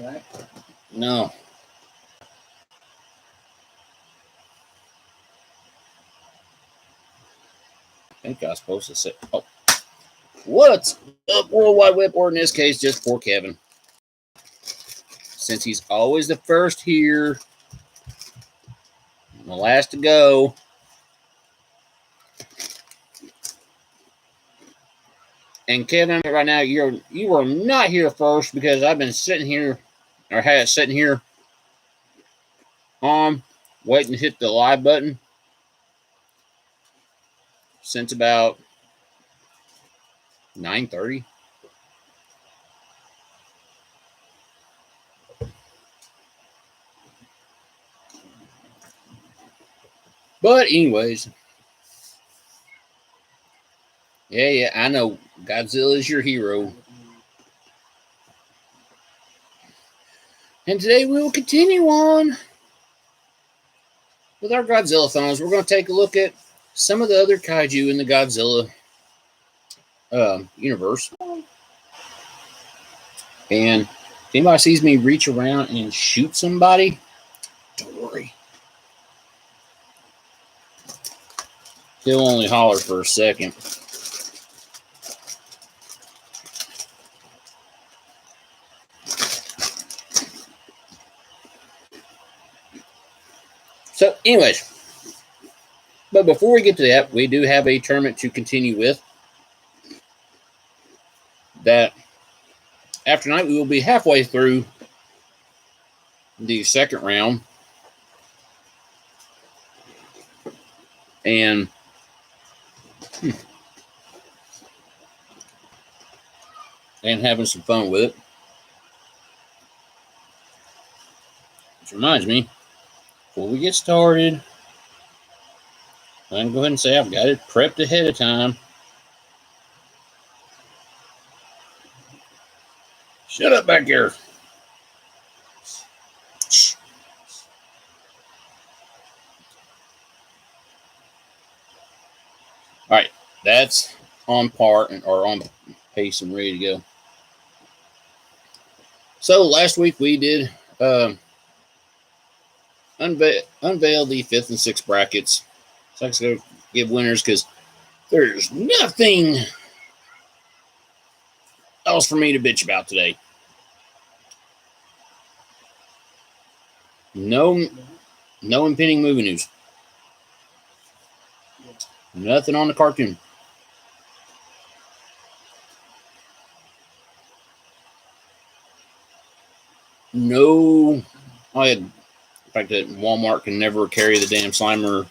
right? No. I think I was supposed to say. Oh. What's up, World Wide Web, or in this case, just poor Kevin. Since he's always the first here, and the last to go. And Kevin, right now, you are not here first because I've been sitting here, or had it sitting here waiting to hit the live button since about 9:30. But anyways, yeah, I know Godzilla is your hero. And today we will continue on with our Godzillathons. We're going to take a look at some of the other kaiju in the Godzilla universe. And if anybody sees me reach around and shoot somebody, don't worry. He'll only holler for a second. So, anyways, but before we get to that, we do have a tournament to continue with. That after tonight, we will be halfway through the second round. And having some fun with it. Which reminds me, before we get started, I can go ahead and say I've got it prepped ahead of time. Shut up back here. All right, that's on par or on pace and ready to go. So last week we did unveil the 5th and 6th brackets. So I'm going to give winners because there's nothing else for me to bitch about today. No impending movie news. Nothing on the cartoon. No. In fact, that Walmart can never carry the damn Slimer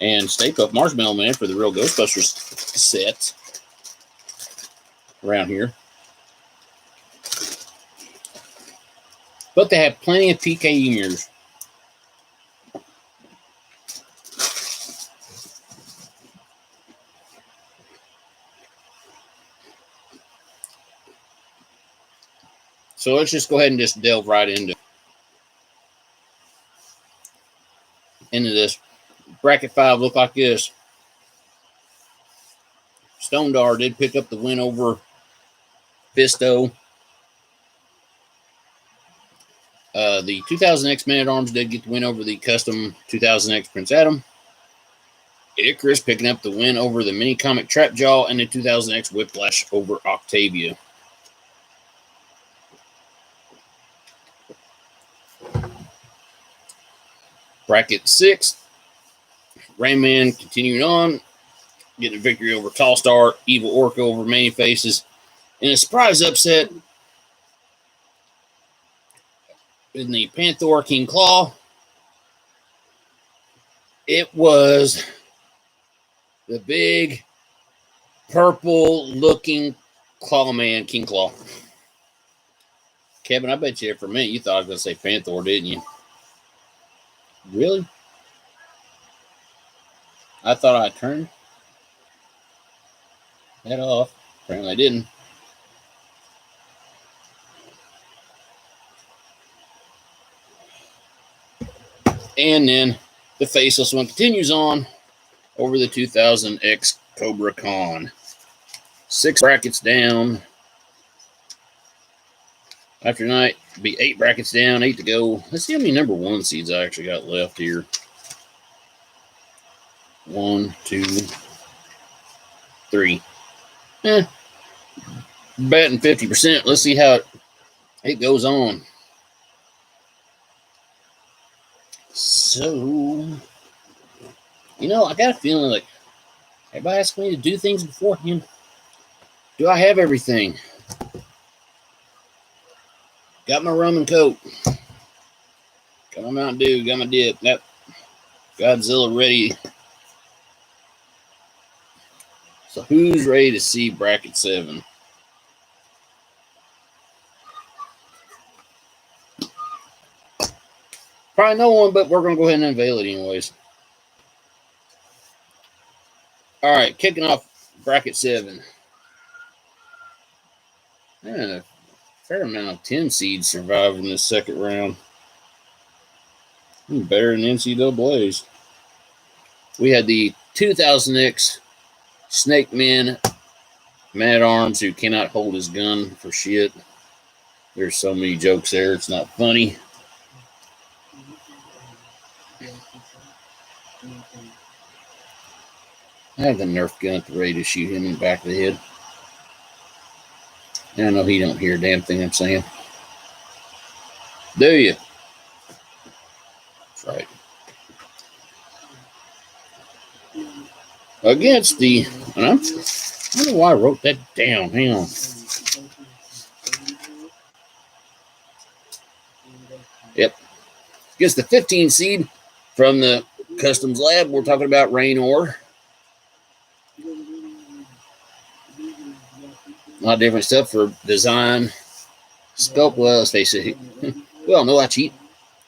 and Stay Puft Marshmallow Man for the real Ghostbusters set around here. But they have plenty of PKE mirrors. So let's just go ahead and just delve right into this. Bracket 5 looked like this. Stone Dar did pick up the win over Fisto. The 2000X Man-at-Arms did get the win over the custom 2000X Prince Adam. Icarus picking up the win over the mini comic Trapjaw and the 2000X Whiplash over Octavia. Bracket 6, Rayman continuing on, getting a victory over Tall Star, Evil Orca over Many Faces, and a surprise upset in the Panther King Claw. It was the big purple looking Claw Man, King Claw. Kevin, I bet you for a minute you thought I was going to say Panther, didn't you? Really? I thought I turned that off. Apparently I didn't. And then the faceless one continues on over the 2000X Cobra Khan. 6 brackets down. After tonight, be 8 brackets down, 8 to go. Let's see how many number 1 seeds I actually got left here. 1, 2, 3. Batting 50%. Let's see how it goes on. So, I got a feeling like everybody asks me to do things beforehand. Do I have everything? Got my rum and coke. Got my Mountain Dew. Got my dip. Got Godzilla ready. So who's ready to see bracket 7? Probably no one, but we're going to go ahead and unveil it anyways. All right, kicking off bracket 7. Man, a fair amount of 10 seeds survived in this second round. Better than NCAA's. We had the 2000X Snake Man Man-at-Arms who cannot hold his gun for shit. There's so many jokes there, it's not funny. I have the Nerf gun at the ready to shoot him in the back of the head. And I know he don't hear a damn thing I'm saying. Do you? That's right. Against the... And I don't know why I wrote that down. Hang on. Yep. Against the 15 seed from the Customs Lab, we're talking about Raynor. A lot of different stuff for design, sculpt. Well, let's face it. We all know I cheat.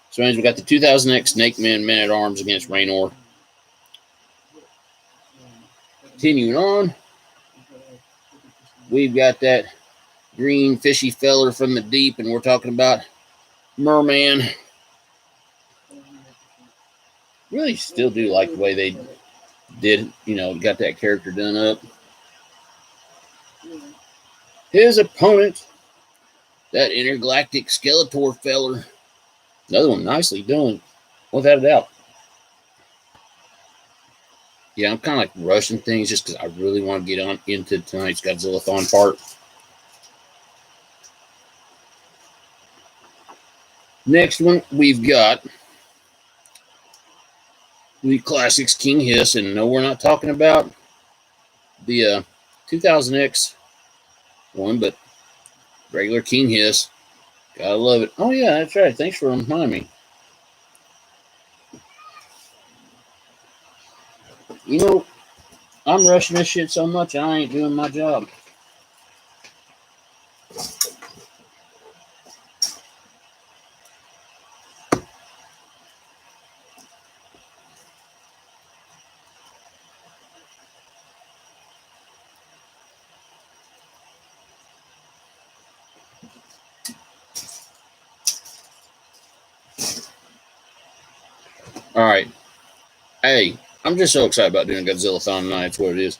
So anyways, we got the 2000X Snake Man Man-at-Arms against Raynor. Continuing on, we've got that green fishy feller from the deep, and we're talking about Merman. Really still do like the way they did, got that character done up. His opponent, that intergalactic Skeletor feller. Another one nicely done, without a doubt. Yeah, I'm kind of like rushing things just because I really want to get on into tonight's Godzillathon part. Next one, we've got the Classics King Hiss, and no, we're not talking about the 2000X one, but regular King Hiss. Gotta love it. Oh, yeah, that's right. Thanks for reminding me. I'm rushing this shit so much, I ain't doing my job. All right. Hey, I'm just so excited about doing Godzillathon tonight. That's what it is.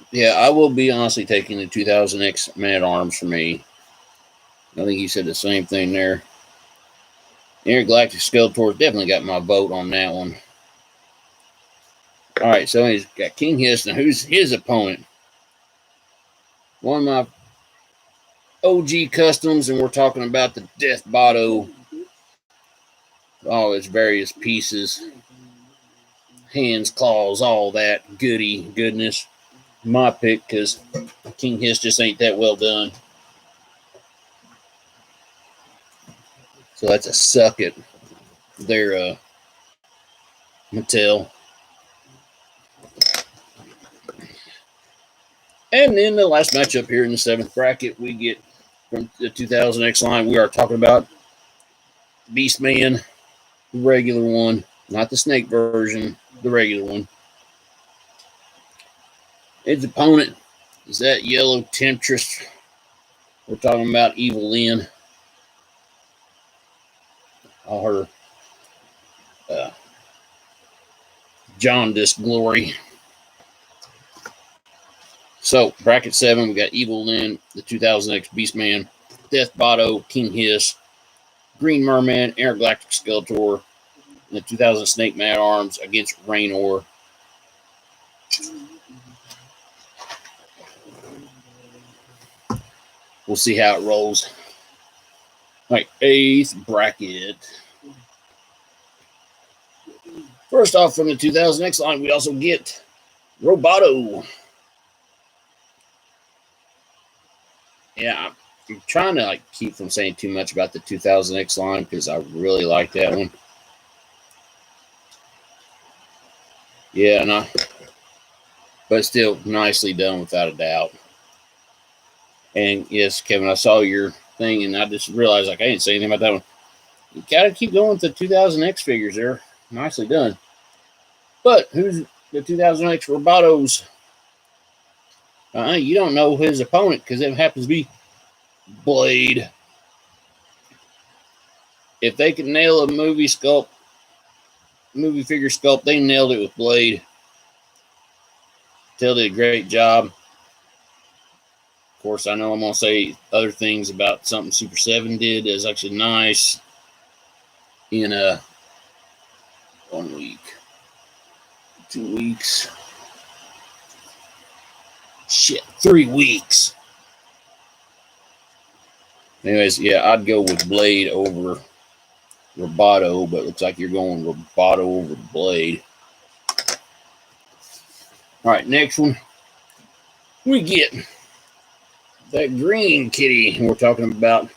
Yeah, I will be honestly taking the 2000X Man-at-Arms for me. I think you said the same thing there. Intergalactic Skeletor definitely got my vote on that one. All right, so he's got King Hiss. Now, who's his opponent? One of my OG customs, and we're talking about the Death Botto. All its various pieces. Hands, claws, all that goodness. My pick, because King Hiss just ain't that well done. So that's a suck it. Their Mattel. And then the last matchup here in the 7th bracket, we get from the 2000X line. We are talking about Beastman, the regular one, not the snake version, the regular one. Its opponent is that yellow Temptress. We're talking about Evil Lynn. All her jaundice glory. So, bracket 7, we got Evil Lyn, the 2000X Beastman, Death Botto, King Hiss, Green Merman, Intergalactic Skeletor, and the 2000 Snake Mad Arms against Raynor. We'll see how it rolls. All right, 8th bracket. First off, from the 2000X line, we also get Roboto. Yeah, I'm trying to keep from saying too much about the 2000X line because I really like that one. Yeah, no, but still nicely done without a doubt. And yes, Kevin, I saw your thing and I just realized I didn't say anything about that one. You gotta keep going with the 2000X figures there. Nicely done. But who's the 2000X Robotos? You don't know his opponent because it happens to be Blade. If they can nail a movie figure sculpt, they nailed it with Blade. Tell did a great job. Of course, I know I'm going to say other things about something Super 7 did is actually nice in 1 week, 2 weeks. Shit, 3 weeks. Anyways, yeah, I'd go with Blade over Roboto, but it looks like you're going Roboto over Blade. All right, next one. We get that green kitty we're talking about,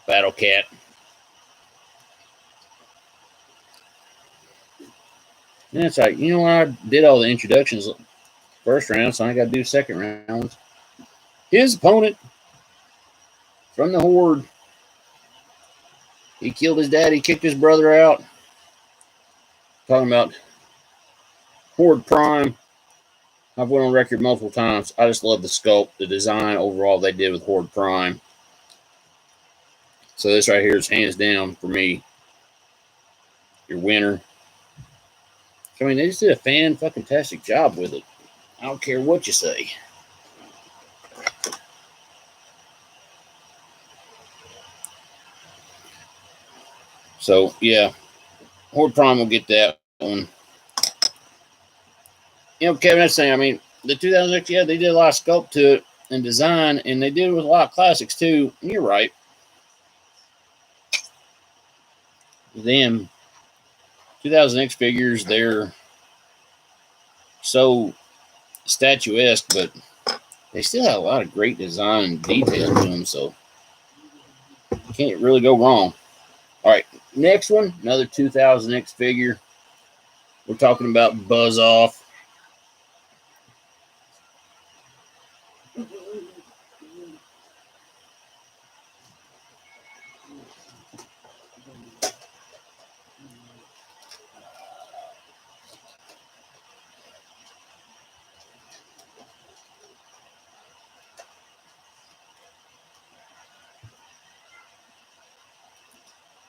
Battle Cat. And it's like, you know what? I did all the introductions first round, so I got to do second round. His opponent from the Horde. He killed his dad. He kicked his brother out. Talking about Horde Prime. I've went on record multiple times. I just love the sculpt, the design overall they did with Horde Prime. So this right here is hands down for me your winner. I mean, they just did a fan-fucking-tastic job with it. I don't care what you say. So, yeah. Horde Prime will get that one. You know, Kevin, that's saying, I mean, the 2006, yeah, they did a lot of sculpt to it and design, and they did it with a lot of classics, too. And you're right. Them 2000X figures, they're so statuesque, but they still have a lot of great design and detail to them, so you can't really go wrong. All right, next one, another 2000X figure. We're talking about Buzz Off.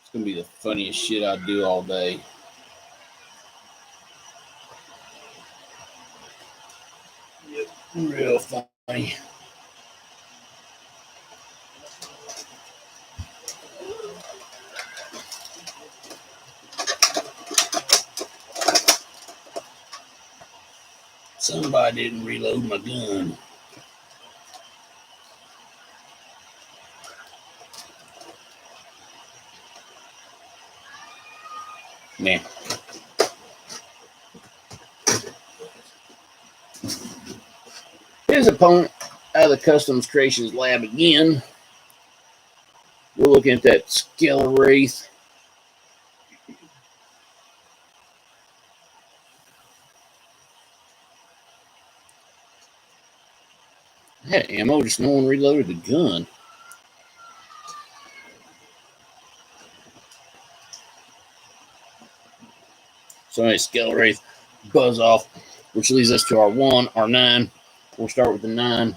It's going to be the funniest shit I do all day. Yep, real funny. Somebody didn't reload my gun. Man. His opponent out of the Customs Creations Lab again. We're looking at that Skeletor. I had ammo, just no one reloaded the gun. So anyway, Skeletor Buzz Off, which leads us to our 1, our 9. We'll start with the 9.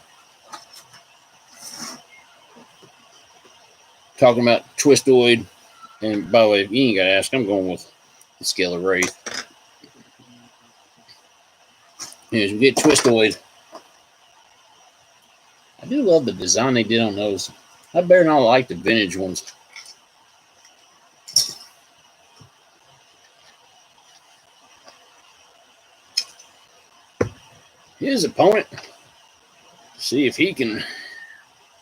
Talking about Twistoid. And by the way, if you ain't got to ask, I'm going with the Skeletor. Anyways, we get Twistoid. I do love the design they did on those. I better not like the vintage ones. His opponent, see if he can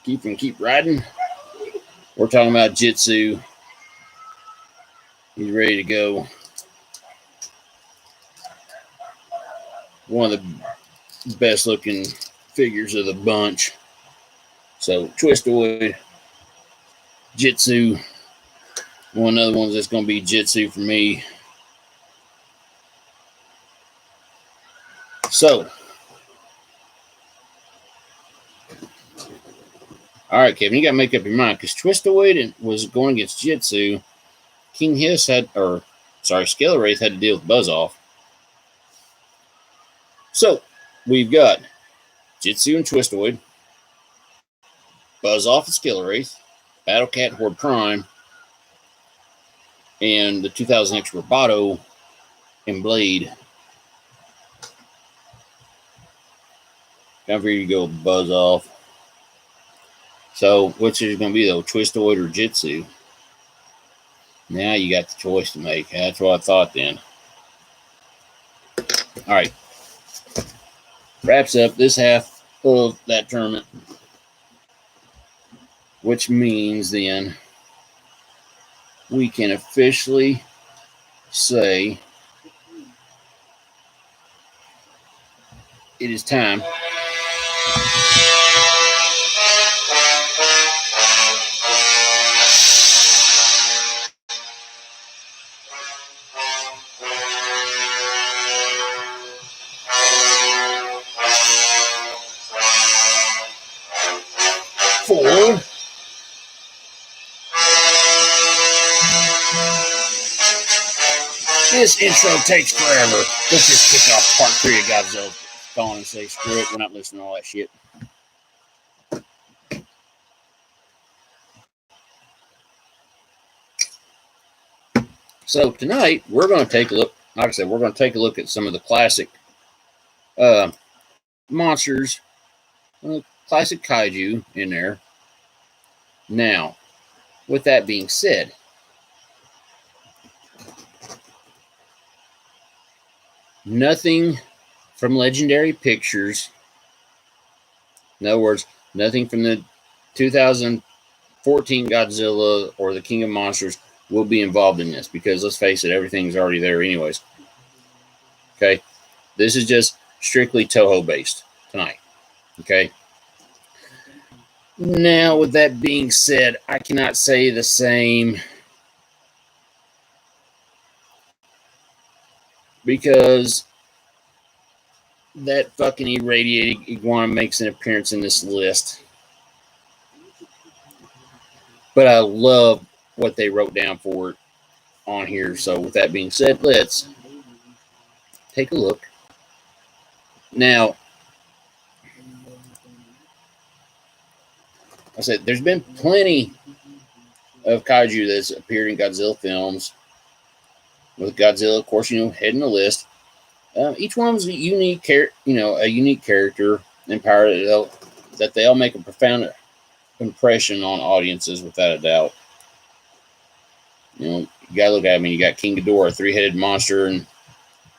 keep riding. We're talking about Jitsu. He's ready to go. One of the best looking figures of the bunch. So Twistoid, Jitsu. One other one that's going to be Jitsu for me. So, all right, Kevin, you got to make up your mind because Twistoid was going against Jitsu. King Hiss Skeletor had to deal with Buzz Off. So, we've got Jitsu and Twistoid, Buzz Off and Skeletor, Battle Cat Horde Prime, and the 2000X Roboto and Blade. Time for you to go Buzz Off. So, which is going to be though, Twistoid or Jitsu? Now you got the choice to make. That's what I thought then. All right. Wraps up this half of that tournament. Which means then we can officially say it is time for this intro takes forever. Let's just kick off part 3 of Godzillathon and say screw it. We're not listening to all that shit. So tonight we're going to take a look. Like I said, we're going to take a look at some of the classic monsters, classic kaiju in there. Now, with that being said, nothing from Legendary Pictures. In other words, nothing from the 2014 Godzilla or the King of Monsters will be involved in this because let's face it, everything's already there anyways. Okay, this is just strictly Toho based tonight. Okay. Now, with that being said, I cannot say the same because that fucking irradiated iguana makes an appearance in this list. But I love what they wrote down for it on here. So with that being said, let's take a look. Now, I said there's been plenty of kaiju that's appeared in Godzilla films. With Godzilla, of course, heading the list. Each one was a unique character and power that they all make a profound impression on audiences, without a doubt. You gotta look at it. I mean, you got King Ghidorah, a 3-headed monster, and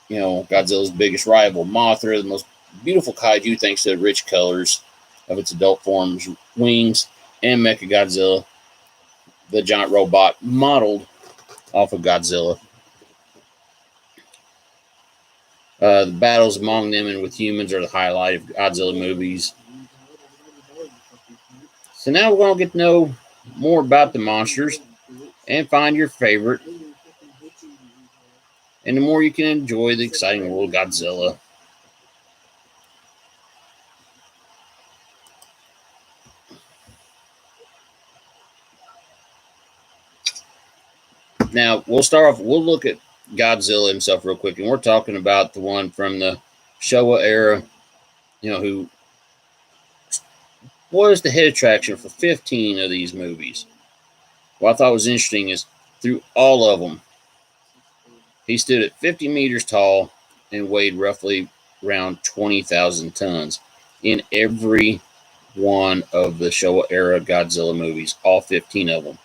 Godzilla's biggest rival, Mothra, the most beautiful kaiju thanks to the rich colors of its adult form's wings, and Mechagodzilla, the giant robot modeled off of Godzilla. The battles among them and with humans are the highlight of Godzilla movies. So now we're going to get to know more about the monsters and find your favorite. And the more you can enjoy the exciting world of Godzilla. Now, we'll start off, we'll look at Godzilla himself real quick, and we're talking about the one from the Showa era, who was the head attraction for 15 of these movies. What I thought was interesting is through all of them, he stood at 50 meters tall and weighed roughly around 20,000 tons in every one of the Showa era Godzilla movies, all 15 of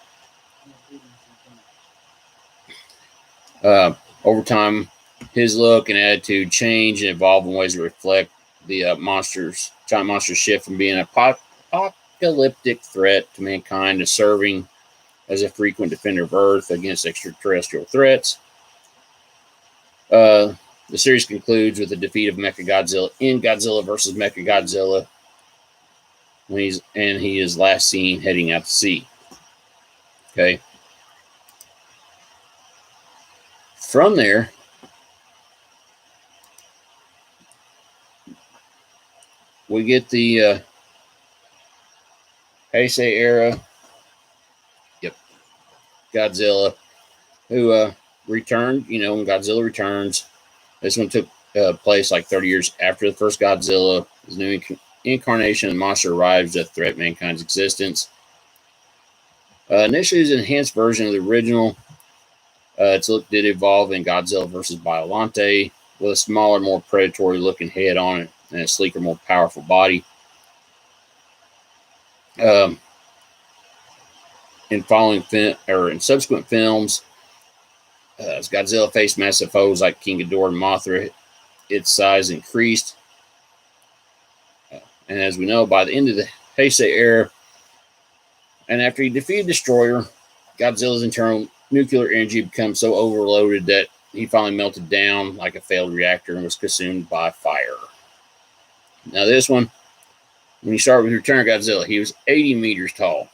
them. Over time, his look and attitude change and evolve in ways that reflect the giant monster's shift from being an apocalyptic threat to mankind to serving as a frequent defender of Earth against extraterrestrial threats. The series concludes with the defeat of Mechagodzilla in Godzilla vs. Mechagodzilla, he is last seen heading out to sea. Okay. From there, we get the Heisei era. Yep. Godzilla, who returned, when Godzilla returns. This one took place like 30 years after the first Godzilla. His new incarnation of the monster arrives to threat mankind's existence. Initially, it was an enhanced version of the original. Its look did evolve in Godzilla vs. Biollante, with a smaller, more predatory-looking head on it and a sleeker, more powerful body. In subsequent films, as Godzilla faced massive foes like King Ghidorah and Mothra, its size increased. And as we know, by the end of the Heisei era, and after he defeated Destroyer, Godzilla's internal nuclear energy becomes so overloaded that he finally melted down like a failed reactor and was consumed by fire. Now this one, when you start with Return of Godzilla, he was 80 meters tall,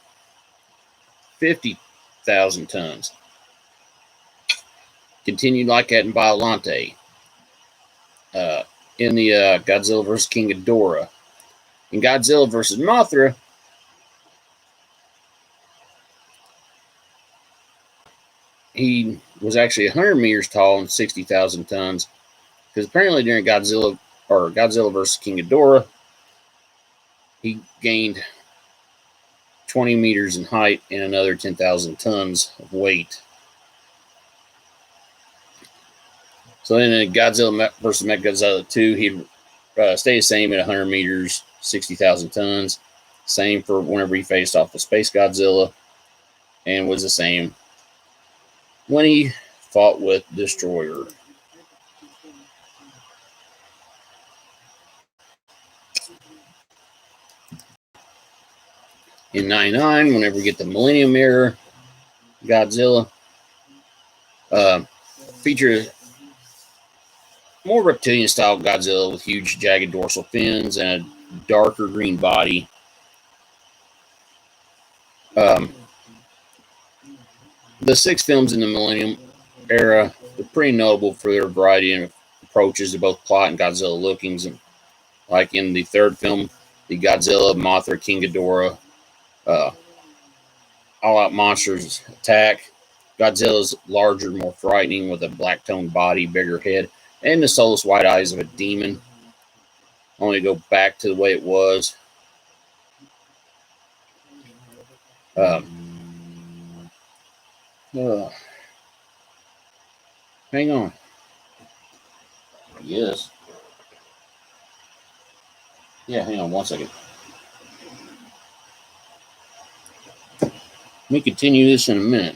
50,000 tons. Continued like that in Biollante. In the Godzilla vs. King Ghidorah. In Godzilla vs. Mothra, he was actually 100 meters tall and 60,000 tons. Because apparently during Godzilla vs. King Ghidorah, he gained 20 meters in height and another 10,000 tons of weight. So then in Godzilla vs. Mechagodzilla 2, he'd stay the same at 100 meters, 60,000 tons. Same for whenever he faced off with Space Godzilla, and was the same when he fought with Destroyer. In 99, whenever we get the Millennium Era Godzilla, features more reptilian style Godzilla with huge jagged dorsal fins and a darker green body. The 6 films in the Millennium Era are pretty notable for their variety of approaches to both plot and Godzilla lookings. And like in the 3rd film, the Godzilla, Mothra, King Ghidorah, all-out monsters attack. Godzilla's larger, more frightening, with a black-toned body, bigger head, and the soulless white eyes of a demon. Only go back to the way it was. Hang on. Yes. Yeah, hang on 1 second. Let me continue this in a minute.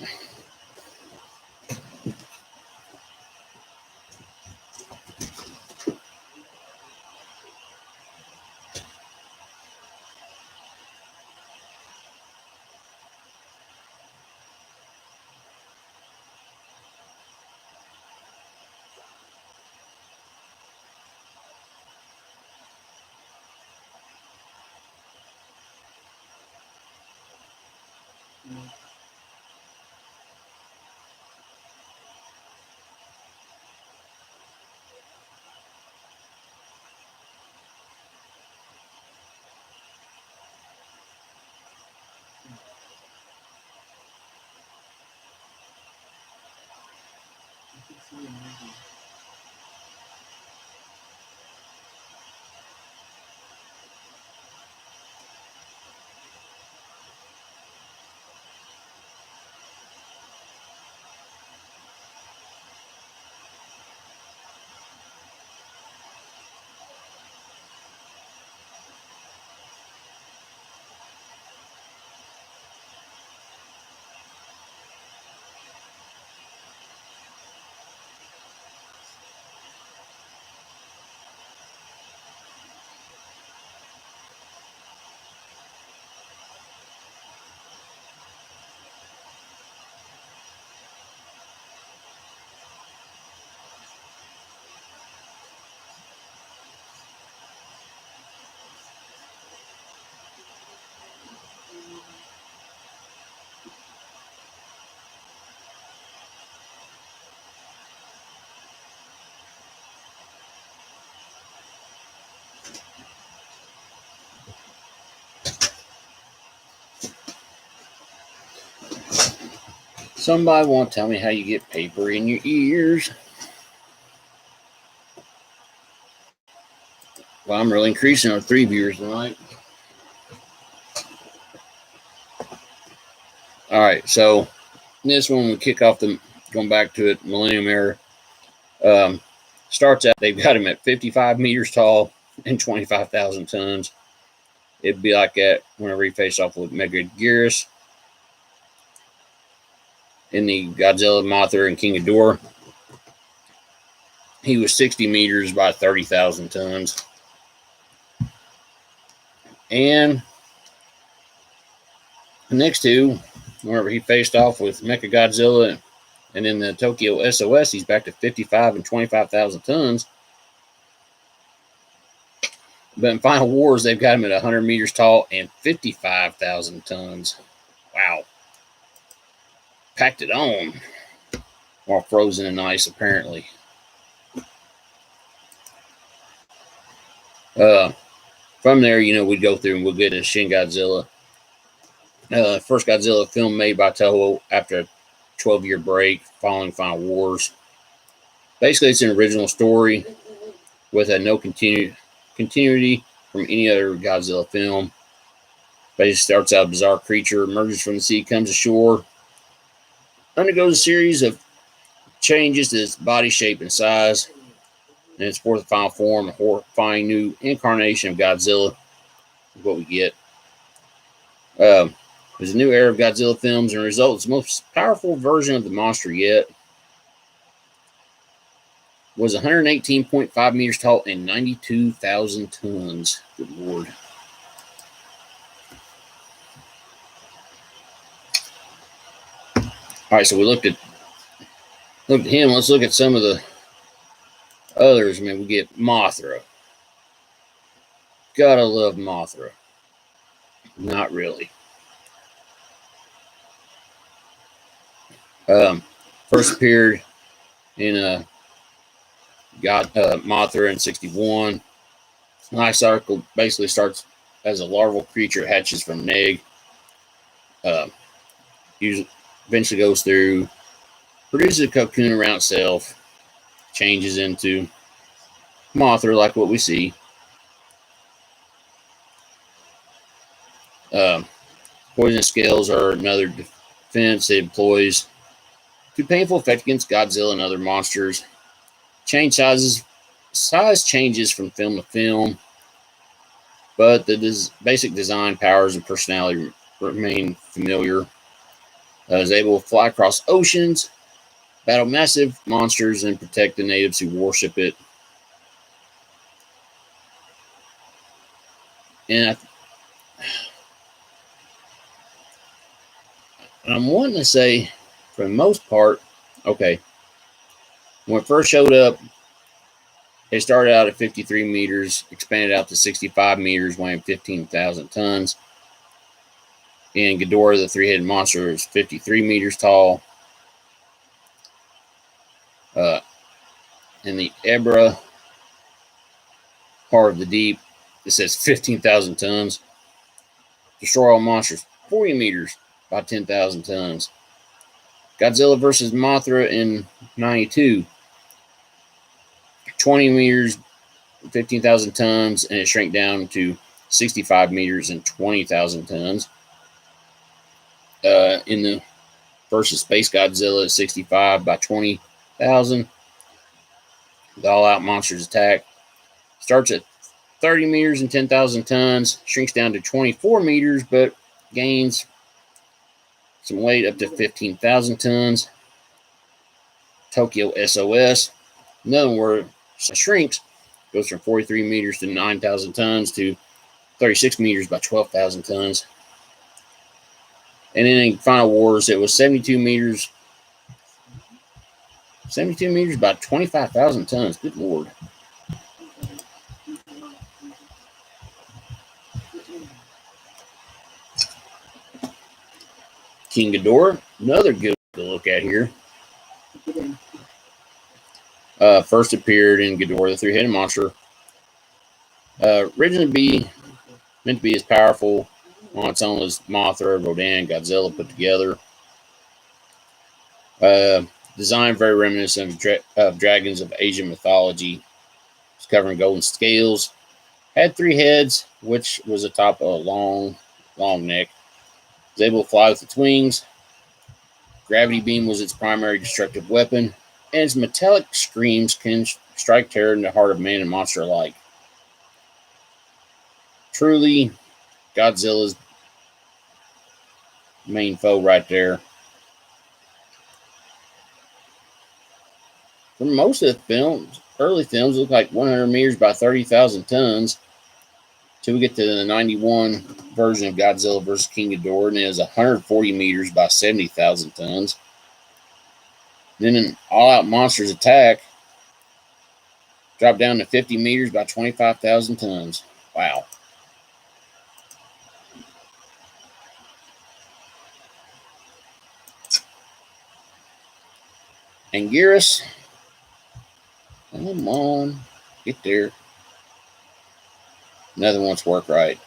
Somebody won't tell me how you get paper in your ears. Well, I'm really increasing our 3 viewers tonight. All right, so this one we kick off going back to it, Millennium Era. Starts out, they've got him at 55 meters tall and 25,000 tons. It'd be like that whenever he faced off with Megaguirus in the Godzilla, Mothra, and King Ghidorah. He was 60 meters by 30,000 tons. And the next two, whenever he faced off with Mechagodzilla and in the Tokyo SOS, he's back to 55 and 25,000 tons. But in Final Wars, they've got him at 100 meters tall and 55,000 tons. Wow. Packed it on while frozen in ice, apparently. From there, we'd go through and we'll get to Shin Godzilla. First Godzilla film made by Toho after a 12-year break following Final Wars. Basically, it's an original story with no continuity from any other Godzilla film. Basically starts out a bizarre creature, emerges from the sea, comes ashore, undergoes a series of changes to its body shape and size, and its fourth and final form, a horrifying new incarnation of Godzilla, is what we get. There's a new era of Godzilla films and results. The most powerful version of the monster yet was 118.5 meters tall and 92,000 tons. Good Lord. All right, so we looked at him. Let's look at some of the others. I mean, we get Mothra. Gotta love Mothra. Not really. First appeared in Mothra in 61. Life cycle basically starts as a larval creature, hatches from an egg. Usually, eventually goes through, produces a cocoon around itself, changes into Mothra, like what we see. Poison scales are another defense it employs to painful effect against Godzilla and other monsters. Size changes from film to film, but the basic design, powers, and personality remain familiar. Is able to fly across oceans, battle massive monsters, and protect the natives who worship it. And I'm wanting to say, for the most part, okay, when it first showed up, it started out at 53 meters, expanded out to 65 meters, weighing 15,000 tons. In Ghidorah, the three-headed monster, is 53 meters tall. In the Ebra, Heart of the Deep, it says 15,000 tons. Destroy all monsters, 40 meters by 10,000 tons. Godzilla versus Mothra in 92, 20 meters, 15,000 tons, and it shrank down to 65 meters and 20,000 tons. In the versus Space Godzilla, 65 by 20,000. The all-out monsters attack starts at 30 meters and 10,000 tons, shrinks down to 24 meters, but gains some weight up to 15,000 tons. Tokyo SOS, another word, shrinks, goes from 43 meters to 9,000 tons to 36 meters by 12,000 tons. And then in Final Wars, it was 72 meters by 25,000 tons. Good Lord. King Ghidorah, another good to look at here. First appeared in Ghidorah, the three-headed monster. Originally meant to be as powerful on its own as Mothra, Rodan, Godzilla put together. Design very reminiscent of dragons of Asian mythology. It's covering golden scales. Had 3 heads, which was atop a long neck. Was able to fly with its wings. Gravity beam was its primary destructive weapon, and its metallic screams can strike terror in the heart of man and monster alike. Truly, Godzilla's main foe right there. For most of the films, early films look like 100 meters by 30,000 tons. Till we get to the 91 version of Godzilla vs. King Ghidorah, and it is 140 meters by 70,000 tons. Then an all-out monster's attack dropped down to 50 meters by 25,000 tons. Wow. Anguirus, come on, get there. Another one's work right.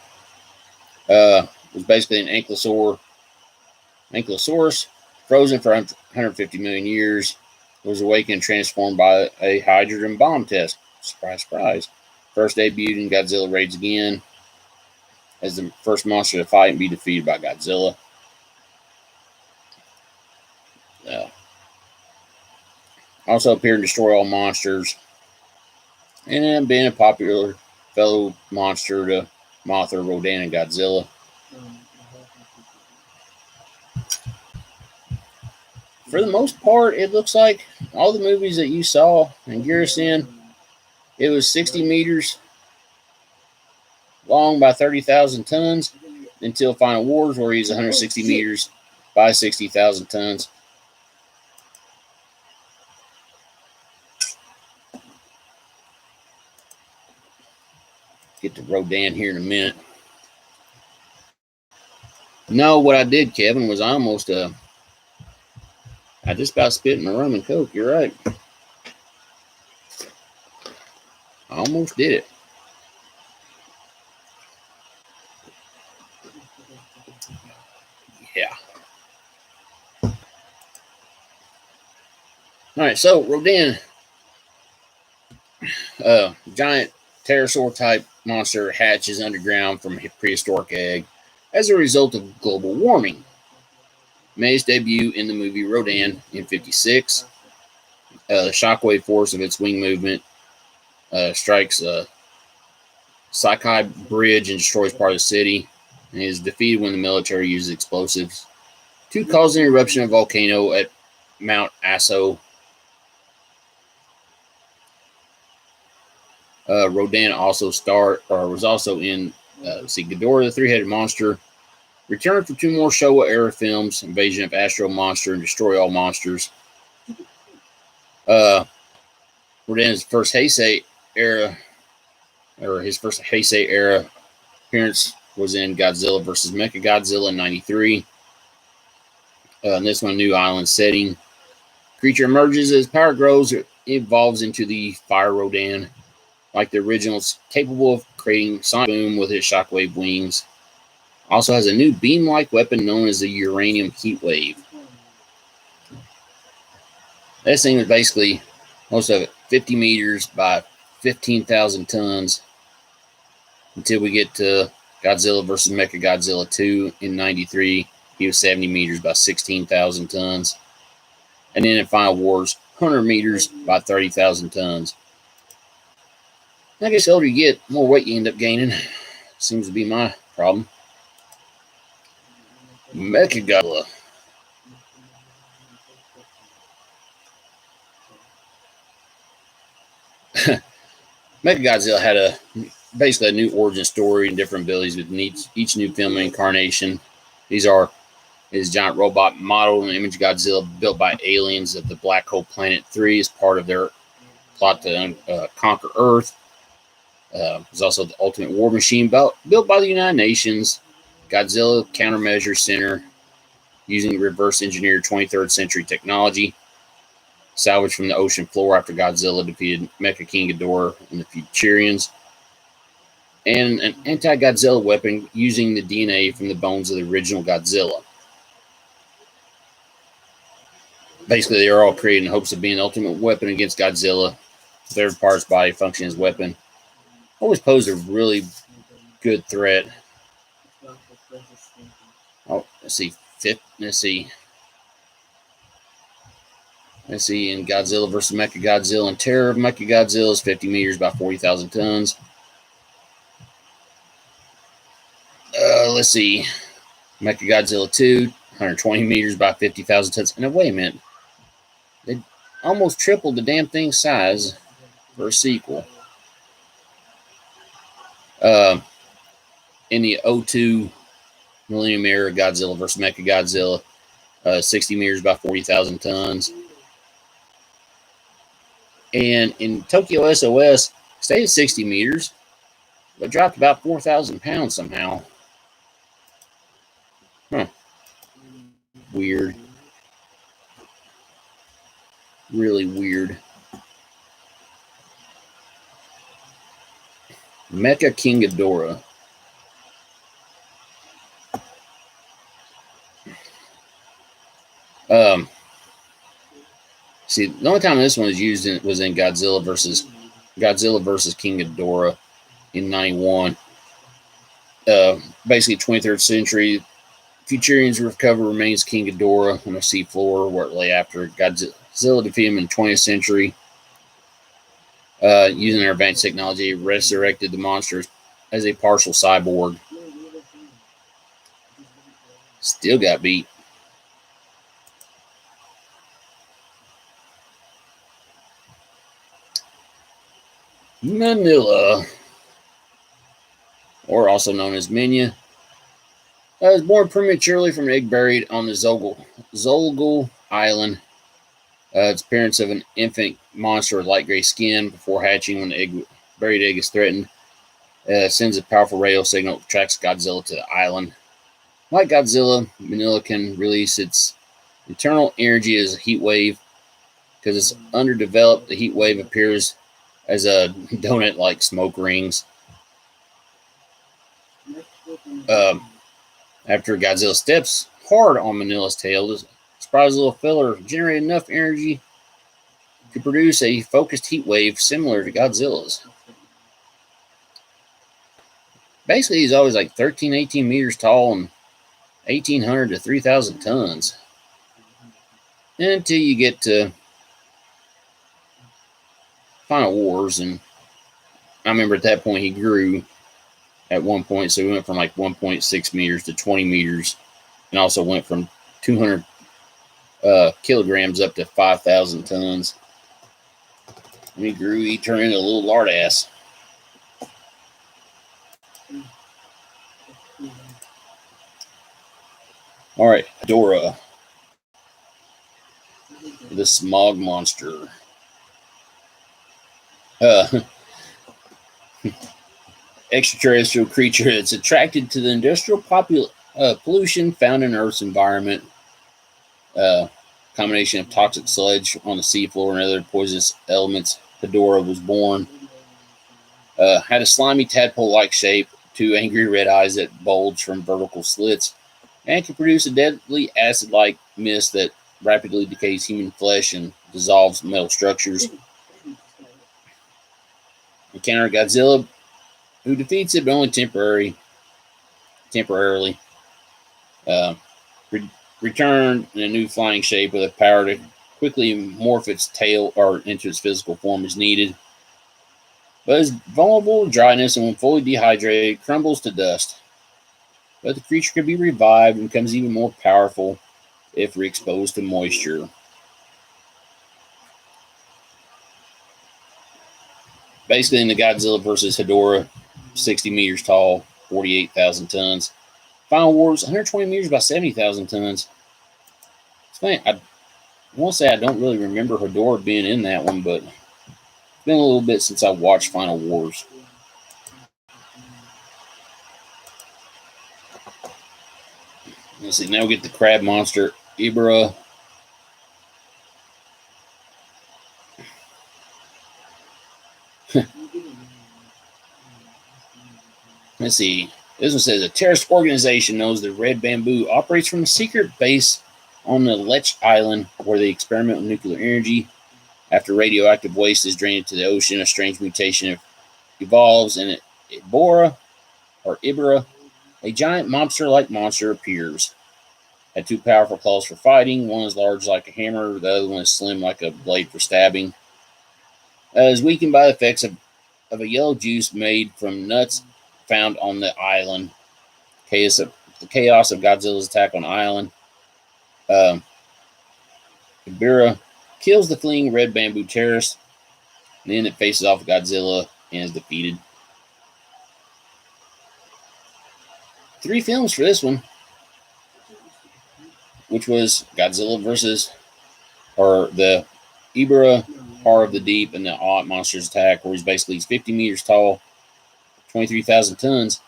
It was basically an ankylosaurus, frozen for 150 million years. Was awakened and transformed by a hydrogen bomb test. Surprise, surprise. First debuted in Godzilla Raids Again as the first monster to fight and be defeated by Godzilla. Also appeared in Destroy All Monsters, and then being a popular fellow monster to Mothra, Rodan, and Godzilla. For the most part, it looks like all the movies that you saw Anguirus in, it was 60 meters long by 30,000 tons until Final Wars, where he's 160 meters by 60,000 tons. Get to Rodan here in a minute. No, what I did, Kevin, was I just about spit in my rum and coke. You're right. I almost did it. Yeah. All right, so Rodan, giant pterosaur type monster, hatches underground from a prehistoric egg as a result of global warming. Made its debut in the movie Rodan in *56. The shockwave force of its wing movement strikes a Sakai bridge and destroys part of the city, and is defeated when the military uses explosives to cause an eruption of a volcano at Mount Aso. Rodan also was also in Ghidorah, the Three-Headed Monster. Returned for 2 more Showa era films: Invasion of Astro Monster and Destroy All Monsters. Rodan's first Heisei era appearance was in Godzilla vs. Mechagodzilla in '93. And this one, new island setting. Creature emerges as power grows. It evolves into the Fire Rodan. Like the originals, capable of creating sonic boom with its shockwave wings. Also has a new beam-like weapon known as the Uranium Heat Wave. This thing was basically, most of it, 50 meters by 15,000 tons until we get to Godzilla vs. Mechagodzilla 2 in '93. He was 70 meters by 16,000 tons. And then in Final Wars, 100 meters by 30,000 tons. I guess the older you get, the more weight you end up gaining. Seems to be my problem. Mechagodzilla. Mechagodzilla had basically a new origin story and different abilities with each new film incarnation. These are his giant robot model and image Godzilla built by aliens of the Black Hole Planet 3 as part of their plot to conquer Earth. There's also the Ultimate War Machine built by the United Nations. Godzilla Countermeasure Center using reverse engineered 23rd century technology. Salvaged from the ocean floor after Godzilla defeated Mecha King Ghidorah and the Futurians. And an anti-Godzilla weapon using the DNA from the bones of the original Godzilla. Basically, they are all created in hopes of being the ultimate weapon against Godzilla. Their parts body function as weapon. Always posed a really good threat. Oh, let's see. Let's see. In Godzilla versus Mechagodzilla, and Terror of Mechagodzilla is 50 meters by 40,000 tons. Let's see. Mechagodzilla 2, 120 meters by 50,000 tons. And wait a minute. They almost tripled the damn thing's size for a sequel. In the 02 Millennium Era Godzilla vs. Mechagodzilla, 60 meters by 40,000 tons. And in Tokyo SOS, stayed at 60 meters, but dropped about 4,000 pounds somehow. Huh. Weird. Really weird. Mecha King Ghidorah. See, the only time this one was used was in Godzilla versus King Ghidorah in '91. Basically, 23rd century. Futurians recover remains King Ghidorah on the seafloor where it lay after Godzilla defeated him in the 20th century. Using their advanced technology, resurrected the monsters as a partial cyborg. Still got beat. Manila, or also known as Minya, was born prematurely from an egg buried on the Zolgul Island. Its appearance of an infant monster with light gray skin before hatching when the buried egg is threatened sends a powerful radio signal that tracks Godzilla to the island. Like Godzilla, Manila can release its internal energy as a heat wave. Because it's underdeveloped, the heat wave appears as a donut-like smoke rings. After Godzilla steps hard on Manila's tail, the surprise little filler generated enough energy to produce a focused heat wave similar to Godzilla's. Basically, he's always like 13, 18 meters tall and 1,800 to 3,000 tons. Until you get to Final Wars, and I remember at that point he grew at one point, so he went from like 1.6 meters to 20 meters, and also went from 200 kilograms up to 5,000 tons. When he grew, he turned into a little lard ass. All right, Dora, the smog monster. Extraterrestrial creature that's attracted to the industrial pollution found in Earth's environment. Combination of toxic sludge on the seafloor and other poisonous elements. Hedorah was born. Had a slimy tadpole-like shape, 2 angry red eyes that bulge from vertical slits, and can produce a deadly acid-like mist that rapidly decays human flesh and dissolves metal structures. Encounter Godzilla, who defeats it, but only temporarily. Returned in a new flying shape with the power to quickly morph its tail or into its physical form as needed. But is vulnerable to dryness, and when fully dehydrated, crumbles to dust. But the creature can be revived and becomes even more powerful if re-exposed to moisture. Basically, in the Godzilla vs. Hedorah, 60 meters tall, 48,000 tons. Final Wars, 120 meters by 70,000 tons. It's funny, I want to say I don't really remember Hedorah being in that one, but it's been a little bit since I watched Final Wars. Let's see, now we get the crab monster, Ibra. Let's see. This one says a terrorist organization known as the Red Bamboo operates from a secret base On the Lech Island, where they experiment with nuclear energy, after radioactive waste is drained into the ocean, a strange mutation evolves, and Ibera, a giant monster-like monster appears. Had two powerful claws for fighting. One is large like a hammer, the other one is slim like a blade for stabbing. Is weakened by the effects of a yellow juice made from nuts found on the island. The chaos of Godzilla's attack on the island. Ibera kills the fleeing red bamboo terrorist. Then it faces off with Godzilla and is defeated. 3 films for this one, which was Godzilla versus, or the Ibera, Horror of the Deep, and the Odd Monsters Attack, where he's 50 meters tall, 23,000 tons.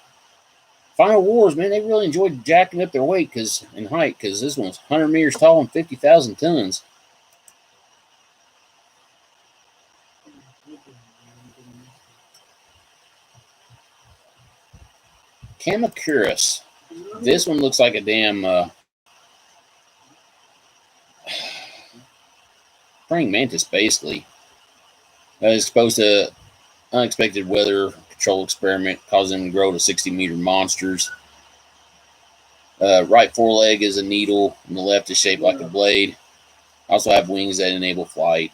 Final Wars, man, they really enjoyed jacking up their weight in height, because this one's 100 meters tall and 50,000 tons. Kamacuras. This one looks like a damn praying mantis, basically. It's exposed to unexpected weather control experiment, causing them to grow to 60-meter monsters. Right foreleg is a needle, and the left is shaped like a blade. Also have wings that enable flight.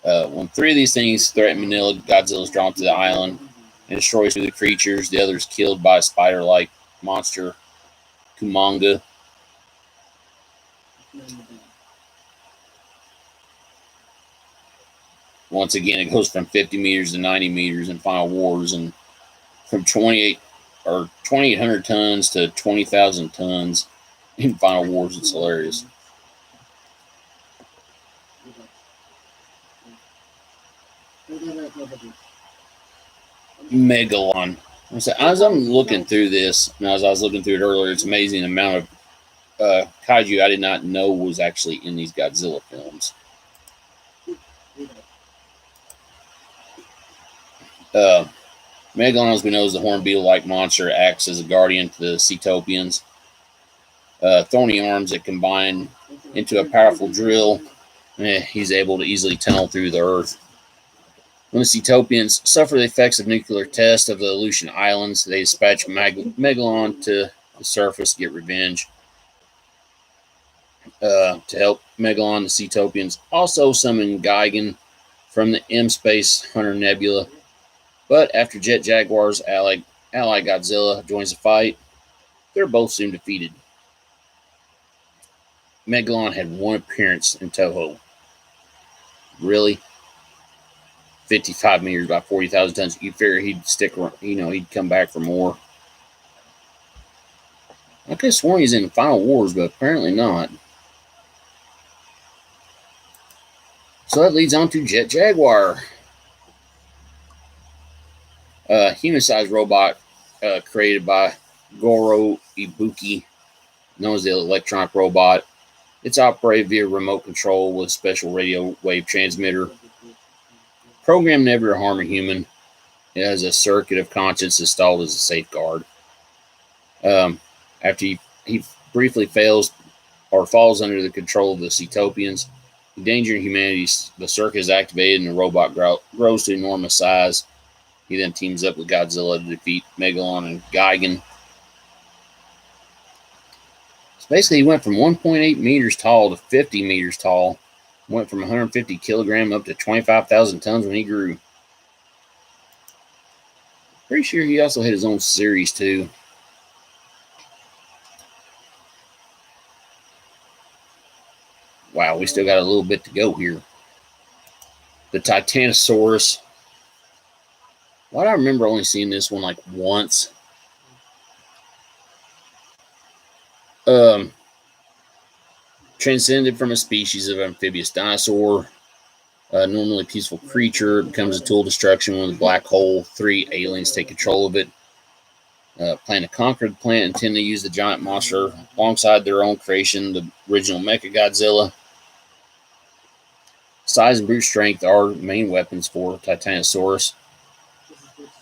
When 3 of these things threaten Manila, Godzilla is drawn to the island and destroys 2 of the creatures. The other is killed by a spider-like monster, Kumanga. Once again, it goes from 50 meters to 90 meters in Final Wars, and from 2,800 tons to 20,000 tons in Final Wars. It's hilarious. Megalon. As I'm looking through this, and as I was looking through it earlier, it's amazing the amount of kaiju I did not know was actually in these Godzilla films. Megalon, as we know, is the horned beetle-like monster, acts as a guardian to the Cetopians. Thorny arms that combine into a powerful drill. He's able to easily tunnel through the earth. When the Cetopians suffer the effects of nuclear test of the Aleutian Islands, they dispatch Megalon to the surface to get revenge. To help Megalon, the Cetopians also summon Gigan from the M-Space Hunter Nebula. But after Jet Jaguar's ally Godzilla joins the fight, they're both soon defeated. Megalon had 1 appearance in Toho. Really? 55 meters by 40,000 tons. You figure he'd stick around, he'd come back for more. I could have sworn he's in Final Wars, but apparently not. So that leads on to Jet Jaguar. Human-sized robot created by Goro Ibuki, known as the electronic robot. It's operated via remote control with a special radio wave transmitter. Programmed never to harm a human. It has a circuit of conscience installed as a safeguard. After he briefly falls under the control of the Cetopians, endangering humanity, the circuit is activated and the robot grows to enormous size. He then teams up with Godzilla to defeat Megalon and Gigan. So basically, he went from 1.8 meters tall to 50 meters tall. Went from 150 kilograms up to 25,000 tons when he grew. Pretty sure he also had his own series, too. Wow, we still got a little bit to go here. The Titanosaurus. Why do I remember only seeing this one like once? Transcended from a species of amphibious dinosaur. Normally peaceful creature. Becomes a tool of destruction when the black hole. 3 aliens take control of it. Plan to conquer the planet and intend to use the giant monster alongside their own creation, the original Mechagodzilla. Size and brute strength are main weapons for Titanosaurus.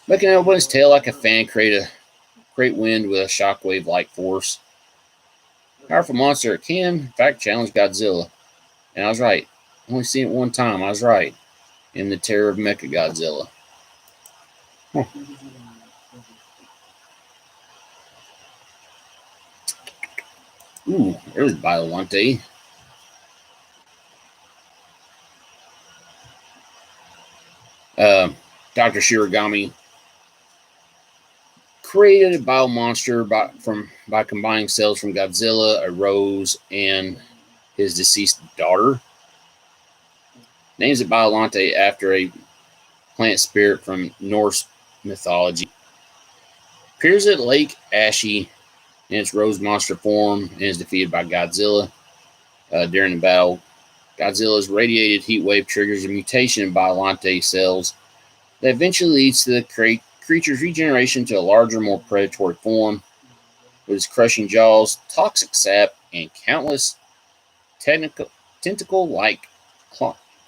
Making out with his tail like a fan, create wind with a shockwave-like force. Powerful monster, it can, in fact, challenge Godzilla. And I was right. Only seen it one time. I was right. In the Terror of Mechagodzilla. Huh. Ooh, there's Biolante. Dr. Shirogami created a bio monster by combining cells from Godzilla, a rose, and his deceased daughter. Names it Biolante after a plant spirit from Norse mythology. Appears at Lake Ashi in its rose monster form and is defeated by Godzilla during the battle. Godzilla's radiated heat wave triggers a mutation in Biolante cells that eventually leads to the creature's regeneration to a larger, more predatory form. With its crushing jaws, toxic sap, and countless tentacle-like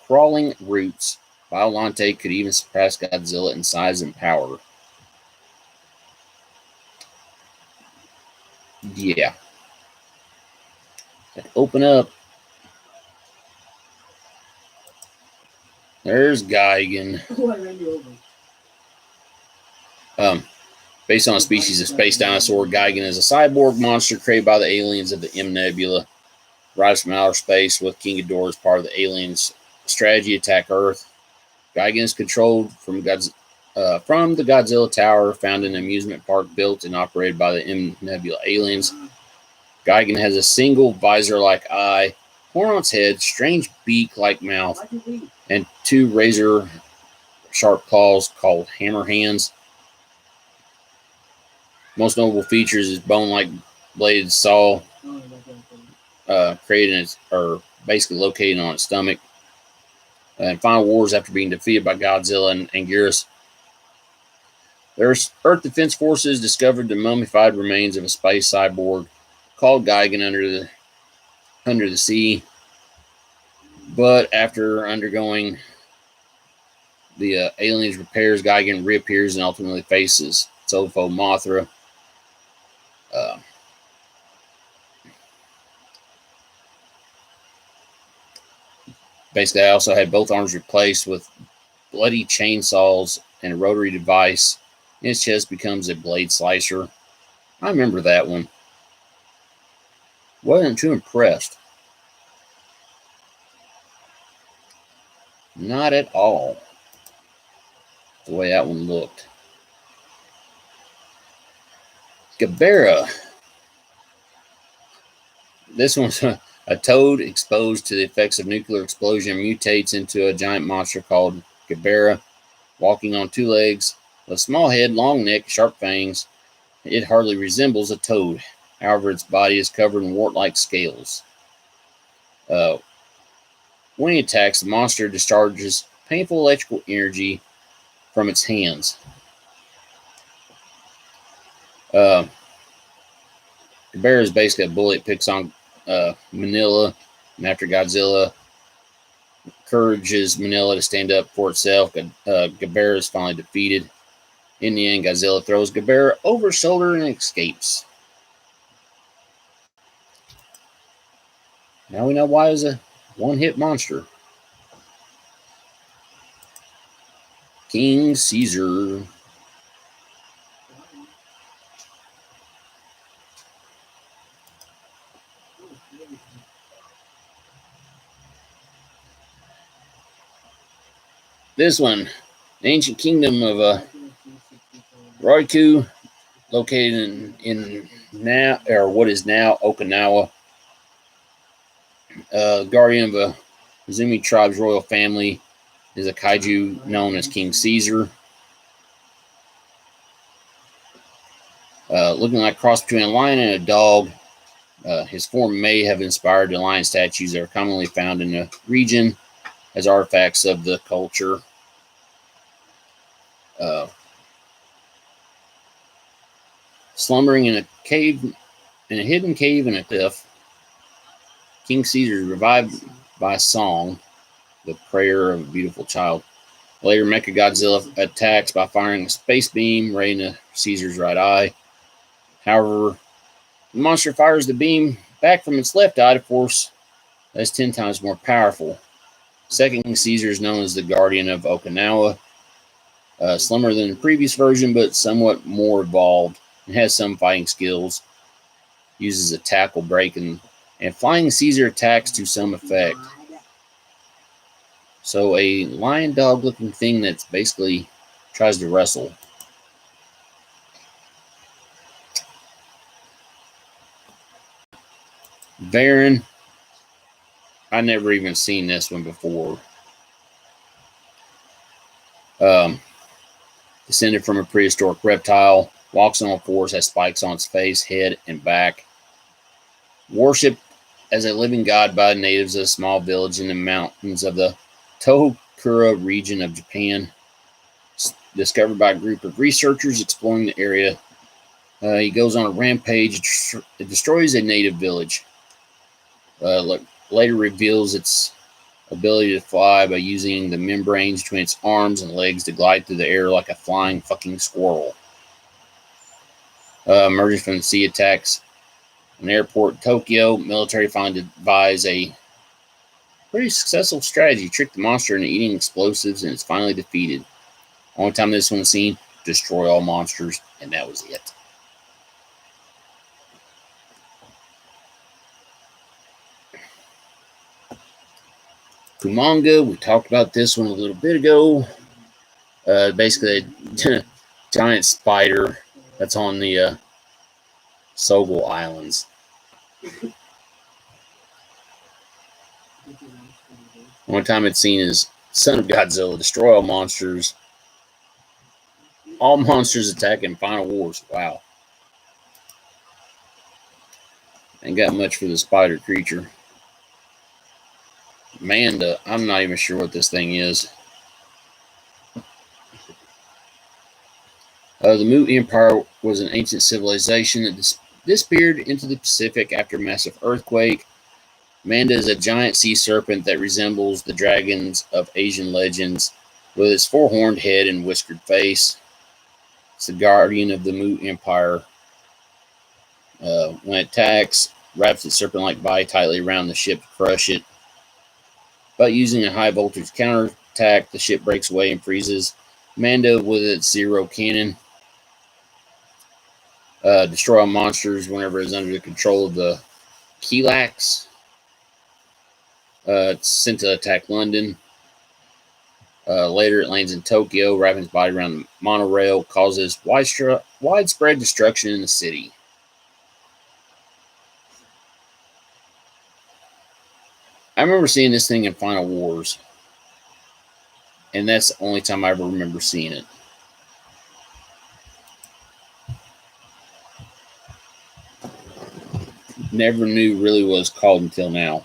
crawling roots, Biolante could even surpass Godzilla in size and power. Yeah. Open up. There's Gigan. Based on a species of space dinosaur, Gigan is a cyborg monster created by the aliens of the M Nebula. Arrives from outer space with King Ghidorah as part of the aliens' strategy attack Earth. Gigan is controlled from the Godzilla Tower, found in an amusement park built and operated by the M Nebula aliens. Gigan has a single visor-like eye, horn on its head, strange beak-like mouth, and two razor-sharp claws called hammer hands. Most notable features is bone-like bladed saw, basically located on its stomach. And final wars after being defeated by Godzilla and Anguirus. There's Earth Defense Forces discovered the mummified remains of a space cyborg called Gigan under the sea. But after undergoing the aliens' repairs, Gigan reappears and ultimately faces its old foe Mothra. Basically, I also had both arms replaced with bloody chainsaws and a rotary device. And his chest becomes a blade slicer. I remember that one. Wasn't too impressed. Not at all. The way that one looked. Gabera. This one's a toad exposed to the effects of nuclear explosion mutates into a giant monster called Gabera, walking on two legs, with a small head, long neck, sharp fangs. It hardly resembles a toad. However, its body is covered in wart-like scales. When it attacks, the monster discharges painful electrical energy from its hands. Gabera is basically a bully. It picks on Manila, and after Godzilla encourages Manila to stand up for itself, Gabera is finally defeated. In the end, Godzilla throws Gabera over his shoulder and escapes. Now we know why it was a one-hit monster. King Caesar. This one, the ancient kingdom of Roiku, located in now, or what is now Okinawa. Guardian of a Izumi tribe's royal family is a kaiju known as King Caesar. Looking like a cross between a lion and a dog. His form may have inspired the lion statues that are commonly found in the region as artifacts of the culture. Slumbering in a hidden cave in a cliff, King Caesar is revived by a song, the prayer of a beautiful child. Later, Mechagodzilla attacks by firing a space beam right into Caesar's right eye. However, the monster fires the beam back from its left eye to force that's 10 times more powerful. Second Caesar is known as the Guardian of Okinawa. Slimmer than the previous version, but somewhat more evolved and has some fighting skills. Uses a tackle break and flying Caesar attacks to some effect. So a lion dog looking thing that's basically tries to wrestle. Baron. I never even seen this one before. Descended from a prehistoric reptile. Walks on all fours, has spikes on its face, head, and back. Worshipped as a living god by natives of a small village in the mountains of the Tohokura region of Japan. Discovered by a group of researchers exploring the area. He goes on a rampage. It destroys a native village. Later reveals its ability to fly by using the membranes between its arms and legs to glide through the air like a flying fucking squirrel. Emerging from the sea, attacks an airport in Tokyo. Military finally devise a pretty successful strategy. Trick the monster into eating explosives, and it's finally defeated. Only time this one was seen, destroy all monsters, and that was it. Kumanga, we talked about this one a little bit ago. Basically, a giant spider that's on the Sogol Islands. One time it's seen as Son of Godzilla, destroy all monsters. All monsters attack in Final Wars. Wow. Ain't got much for the spider creature. Manda, I'm not even sure what this thing is. The Mu Empire was an ancient civilization that disappeared into the Pacific after a massive earthquake. Manda is a giant sea serpent that resembles the dragons of Asian legends with its four-horned head and whiskered face. It's the guardian of the Mu Empire. When it attacks, wraps its serpent-like body tightly around the ship to crush it. But using a high-voltage counterattack, the ship breaks away and freezes. Manda with its zero cannon. Destroy all monsters whenever it's under the control of the Kilax. It's sent to attack London. Later, it lands in Tokyo, wrapping its body around the monorail, causes widespread destruction in the city. I remember seeing this thing in Final Wars, and that's the only time I ever remember seeing it. Never knew really what it was called until now.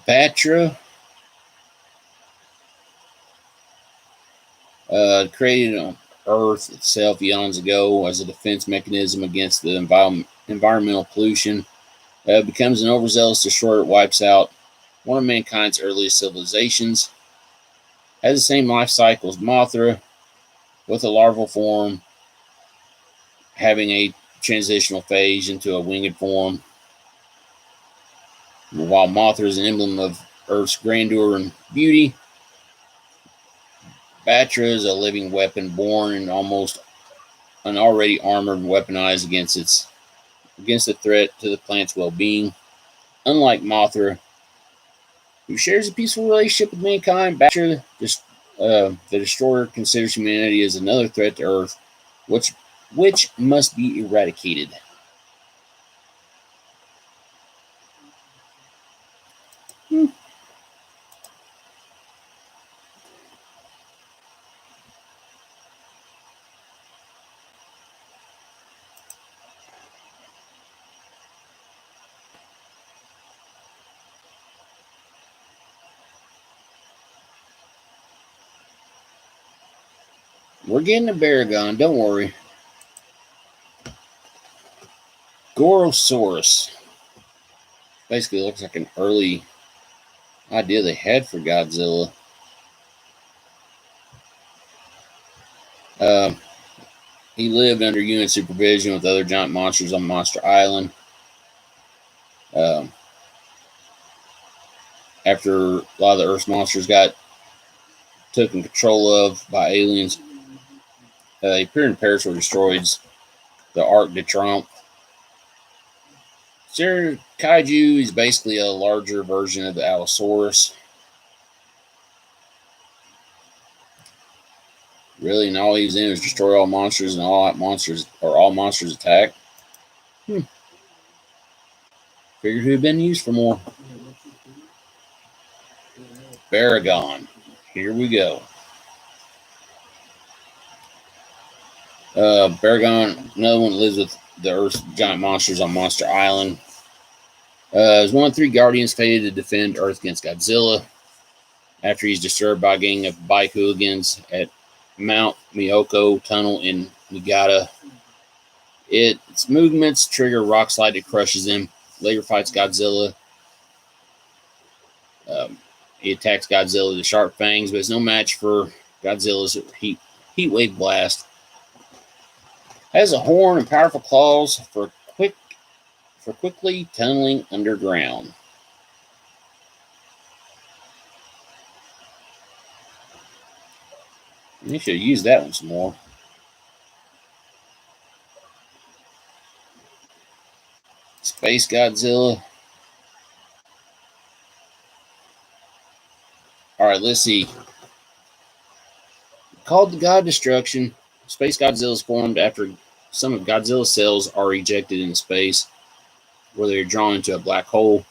Batra, created on Earth itself eons ago as a defense mechanism against the environmental pollution. Becomes an overzealous destroyer. It wipes out one of mankind's earliest civilizations. Has the same life cycle as Mothra, with a larval form having a transitional phase into a winged form. While Mothra is an emblem of Earth's grandeur and beauty, Batra is a living weapon born and almost an already armored and weaponized against the threat to the planet's well-being. Unlike Mothra, who shares a peaceful relationship with mankind, Batra, the destroyer, considers humanity as another threat to Earth, which must be eradicated. We're getting a Baragon, don't worry. Gorosaurus. Basically looks like an early idea they had for Godzilla. He lived under UN supervision with other giant monsters on Monster Island. After a lot of the Earth's monsters got taken control of by aliens, he appeared in Paris where destroyed the Arc de Triomphe. Sir Kaiju is basically a larger version of the Allosaurus. Really, and all he was in was destroy all monsters, and all monsters attack. Figured he'd been used for more. Baragon. Here we go. Baragon, another one that lives with the Earth's giant monsters on Monster Island. Is one of 3 guardians fated to defend Earth against Godzilla after he's disturbed by a gang of bike hooligans at Mount Miyoko Tunnel in Niigata. Its movements trigger a rock slide that crushes him. Later fights Godzilla. He attacks Godzilla with sharp fangs, but it's no match for Godzilla's heat wave blast. Has a horn and powerful claws for quickly tunneling underground. You should use that one some more. Space Godzilla. All right, let's see. Called the God Destruction, Space Godzilla is formed after some of Godzilla's cells are ejected into space, where they are drawn into a black hole.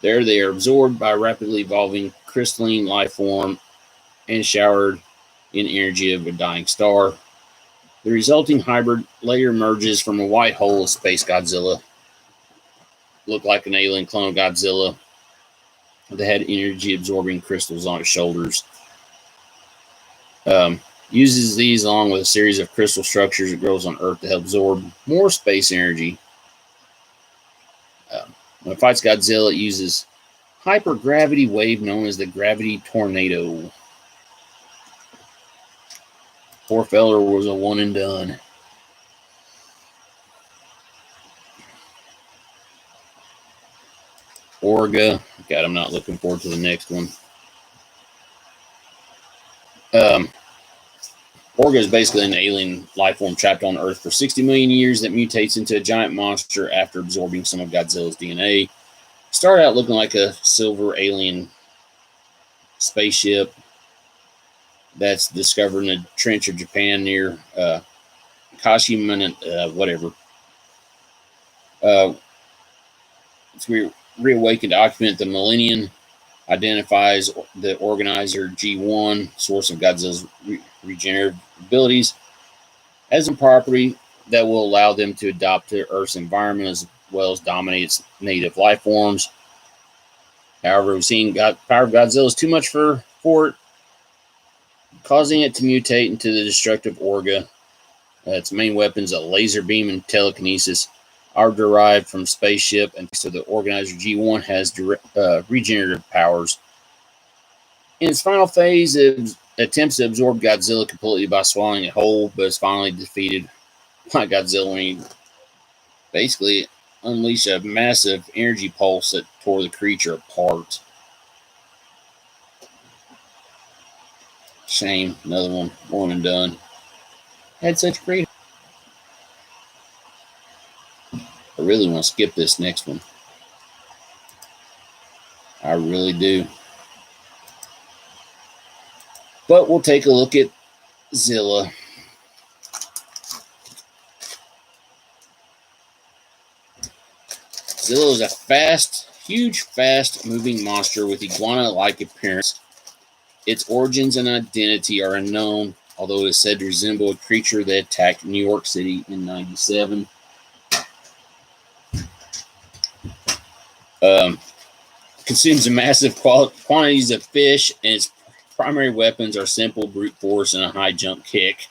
There, they are absorbed by a rapidly evolving crystalline life form and showered in energy of a dying star. The resulting hybrid later emerges from a white hole of Space Godzilla. Looked like an alien clone of Godzilla that had energy-absorbing crystals on its shoulders. Uses these along with a series of crystal structures that grows on Earth to help absorb more space energy. When it fights Godzilla, it uses hypergravity wave known as the Gravity Tornado. Poor feller was a one and done. Orga. God, I'm not looking forward to the next one. Orga is basically an alien life form trapped on Earth for 60 million years that mutates into a giant monster after absorbing some of Godzilla's DNA. Started out looking like a silver alien spaceship that's discovered in a trench of Japan near Kashima, whatever. It's reawakened occupant the Millennium, identifies the organizer G1, source of Godzilla's regenerative abilities, as a property that will allow them to adapt to Earth's environment as well as dominate its native life forms. However, we've seen power of Godzilla is too much for it, causing it to mutate into the destructive Orga. Its main weapons, a laser beam and telekinesis, are derived from spaceship, and so the organizer G1 has regenerative powers. In its final phase, it attempts to absorb Godzilla completely by swallowing it whole, but is finally defeated by Godzilla when he basically unleashed a massive energy pulse that tore the creature apart. Shame, another one and done. Had such great. I really want to skip this next one. I really do. But we'll take a look at Zilla. Zilla is a huge, fast-moving monster with iguana-like appearance. Its origins and identity are unknown, although it is said to resemble a creature that attacked New York City in '97. Consumes massive quantities of fish, and its primary weapons are simple brute force and a high jump kick.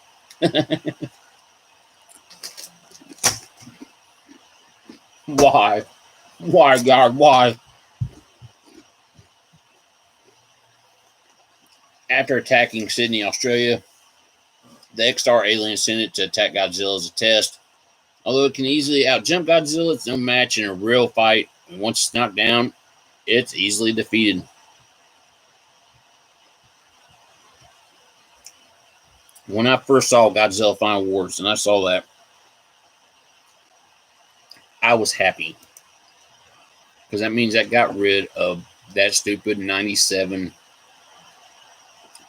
Why? Why, God, why? After attacking Sydney, Australia, The X-Star alien sent it to attack Godzilla as a test. Although it can easily outjump Godzilla, it's no match in a real fight. And once it's knocked down, it's easily defeated. When I first saw Godzilla Final Wars, and I saw that, I was happy. Because that means I got rid of that stupid 97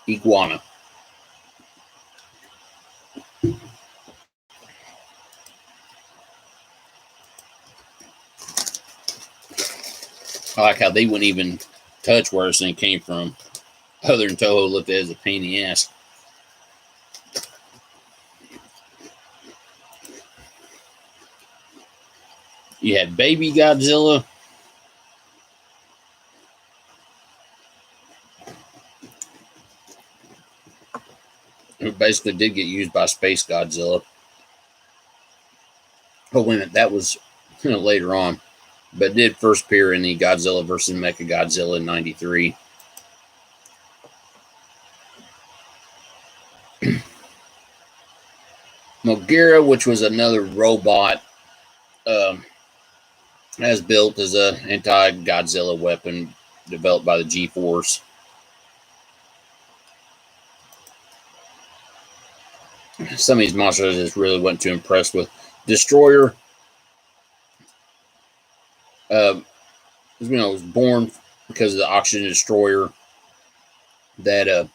iguana. I like how they wouldn't even touch where this thing came from. Other than Toho looked at it as a pain in the ass. You had Baby Godzilla. Who basically did get used by Space Godzilla. Oh, wait a minute. That was later on. But did first appear in the Godzilla vs. Mechagodzilla in 93. Mogira, which was another robot, as built as an anti-Godzilla weapon developed by the G-Force. Some of these monsters I just really wasn't too impressed with. Destroyer, was born because of the oxygen destroyer that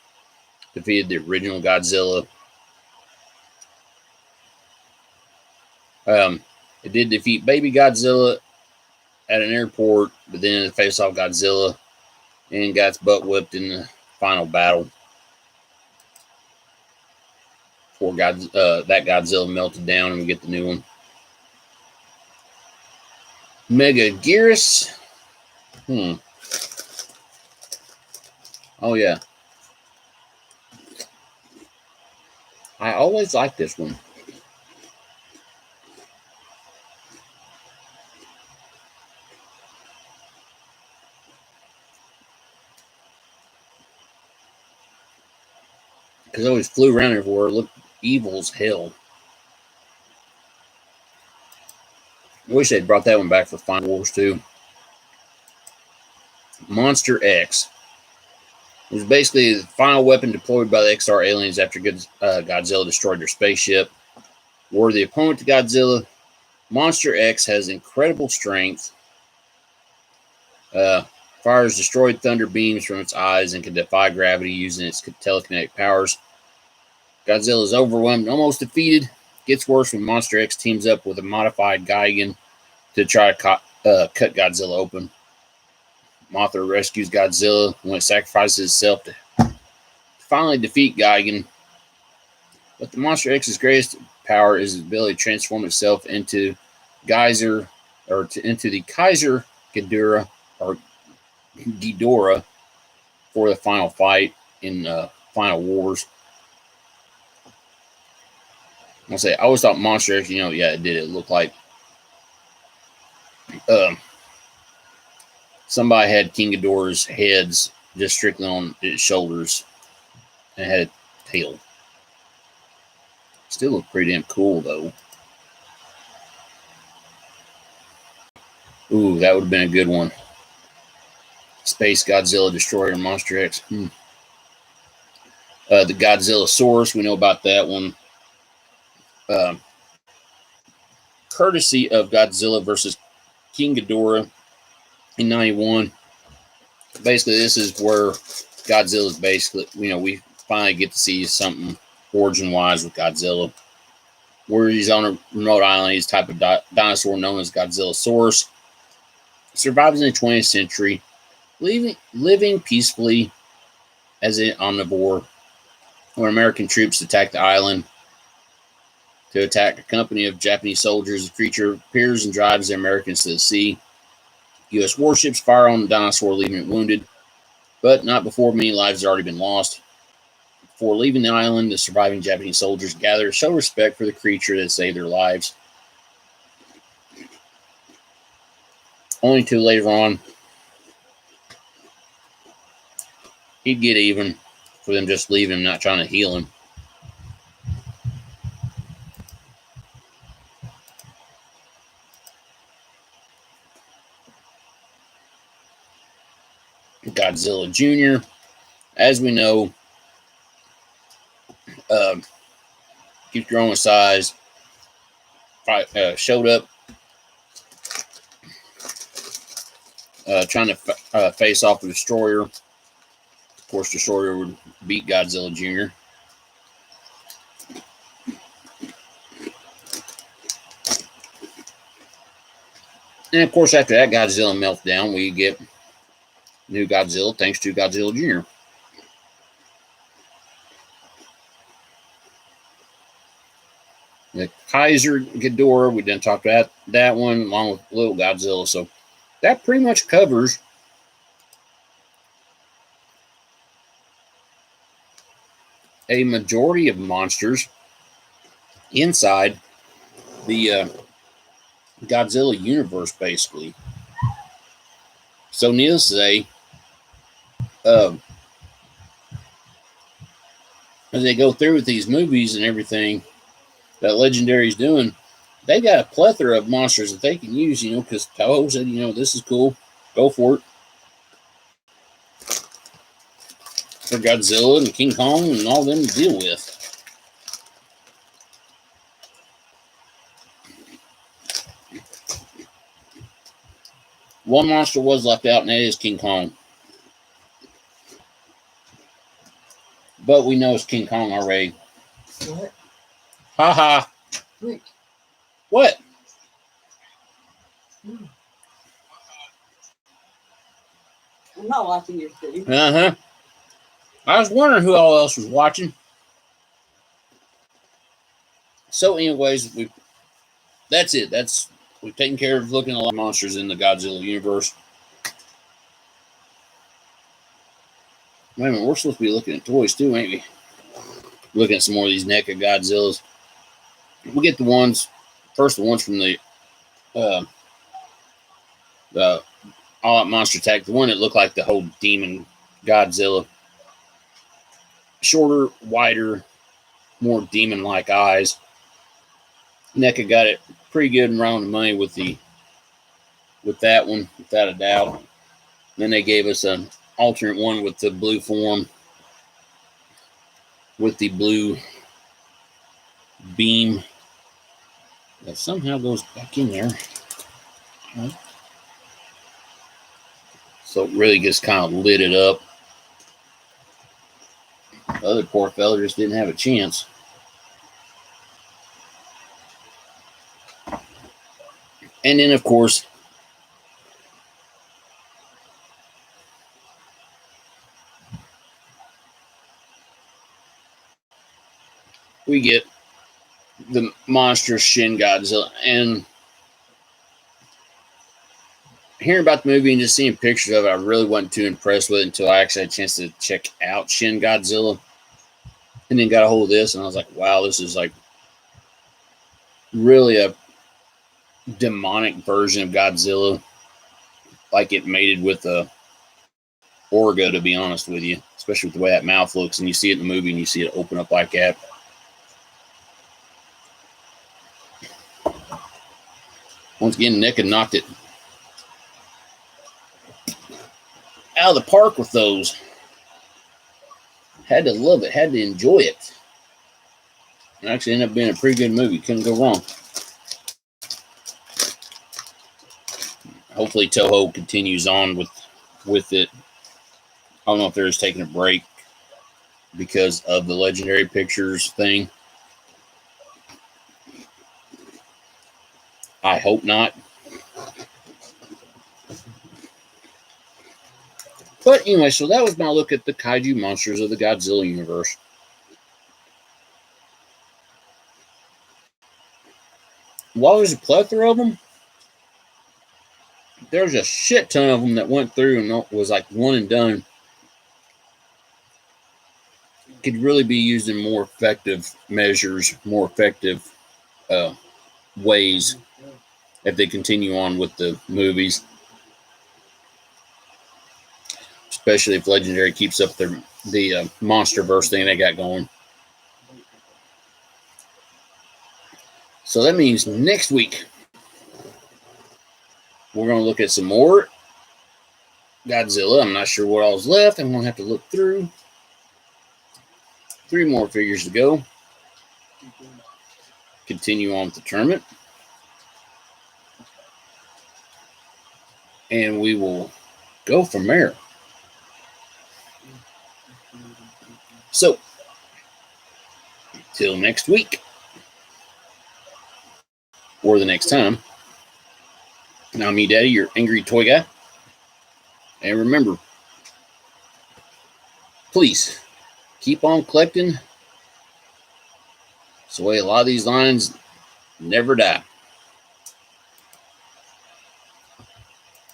defeated the original Godzilla. It did defeat Baby Godzilla at an airport, but then it faced off Godzilla and got its butt whipped in the final battle. Before that Godzilla melted down and we get the new one. Megaguirus. Oh, yeah. I always like this one. Because it always flew around everywhere. It looked evil as hell. I wish they'd brought that one back for Final Wars too. Monster X. It was basically the final weapon deployed by the X-Star aliens after Godzilla destroyed their spaceship. Were the opponent to Godzilla, Monster X has incredible strength, fires destroyed thunder beams from its eyes, and can defy gravity using its telekinetic powers. Godzilla is overwhelmed and almost defeated. Gets worse when Monster X teams up with a modified Gigan to try to cut Godzilla open. Mothra rescues Godzilla when it sacrifices itself to finally defeat Gigan. But the Monster X's greatest power is its ability to transform itself into into the Kaiser Ghidorah for the final fight in Final Wars. I always thought Monster X, it did. It looked like somebody had King Ghidorah's heads just strictly on its shoulders and had a tail. Still looked pretty damn cool, though. Ooh, that would have been a good one. Space Godzilla Destroyer Monster X. The Godzillasaurus, we know about that one. Courtesy of Godzilla versus King Ghidorah in 91. Basically, this is where Godzilla's we finally get to see something origin-wise with Godzilla. Where he's on a remote island, he's a type of dinosaur known as Godzillasaurus. Survives in the 20th century, living peacefully as an omnivore. When American troops attack the island to attack a company of Japanese soldiers, the creature appears and drives the Americans to the sea. U.S. warships fire on the dinosaur, leaving it wounded, but not before many lives have already been lost. Before leaving the island, the surviving Japanese soldiers gather to show respect for the creature that saved their lives. Only to later on, he'd get even for them just leaving him, not trying to heal him. Godzilla Jr., as we know, keeps growing in size. Showed up trying to face off the Destroyer. Of course, Destroyer would beat Godzilla Jr. And of course, after that Godzilla meltdown, we get new Godzilla thanks to Godzilla Jr. The Kaiser Ghidorah, we didn't talk about that one, along with Little Godzilla. So that pretty much covers a majority of monsters inside the Godzilla universe, basically. So needless to say, as they go through with these movies and everything that Legendary's doing, they got a plethora of monsters that they can use, because Toho said, this is cool, go for it. For Godzilla and King Kong and all them to deal with. One monster was left out, and that is King Kong. But we know it's King Kong already. What? Ha. Rick. What? I'm not watching your stream. I was wondering who all else was watching. So, anyways, that's it. We've taken care of looking at a lot of monsters in the Godzilla universe. Wait a minute, we're supposed to be looking at toys too, ain't we? Looking at some more of these NECA Godzillas. We get the ones from the All Out Monster Attack, the one that looked like the whole demon Godzilla. Shorter, wider, more demon-like eyes. NECA got it pretty good and around the money with that one, without a doubt. Then they gave us an alternate one with the blue form, with the blue beam that somehow goes back in there. Right. So it really just kind of lit it up. The other poor fella just didn't have a chance. And then, of course, we get the monster Shin Godzilla. And hearing about the movie and just seeing pictures of it, I really wasn't too impressed with it until I actually had a chance to check out Shin Godzilla. And then got a hold of this, and I was like, wow, this is like really a demonic version of Godzilla. Like it mated with a Orga, to be honest with you. Especially with the way that mouth looks, and you see it in the movie, and you see it open up like that. Once again, NECA knocked it out of the park with those. Had to love it, had to enjoy it. It actually ended up being a pretty good movie. Couldn't go wrong. Hopefully Toho continues on with it. I don't know if they're just taking a break because of the Legendary Pictures thing. I hope not. But anyway, so that was my look at the kaiju monsters of the Godzilla universe. While there's a plethora of them, there's a shit ton of them that went through and was like one and done. Could really be used in more effective measures, more effective ways if they continue on with the movies. Especially if Legendary keeps up the MonsterVerse thing they got going. So that means next week we're going to look at some more Godzilla. I'm not sure what all's left. I'm going to have to look through. 3 more figures to go. Continue on with the tournament. And we will go from there. So, till next week. Or the next time. Now, me, Daddy, your angry toy guy. And remember, please keep on collecting. So a lot of these lines never die.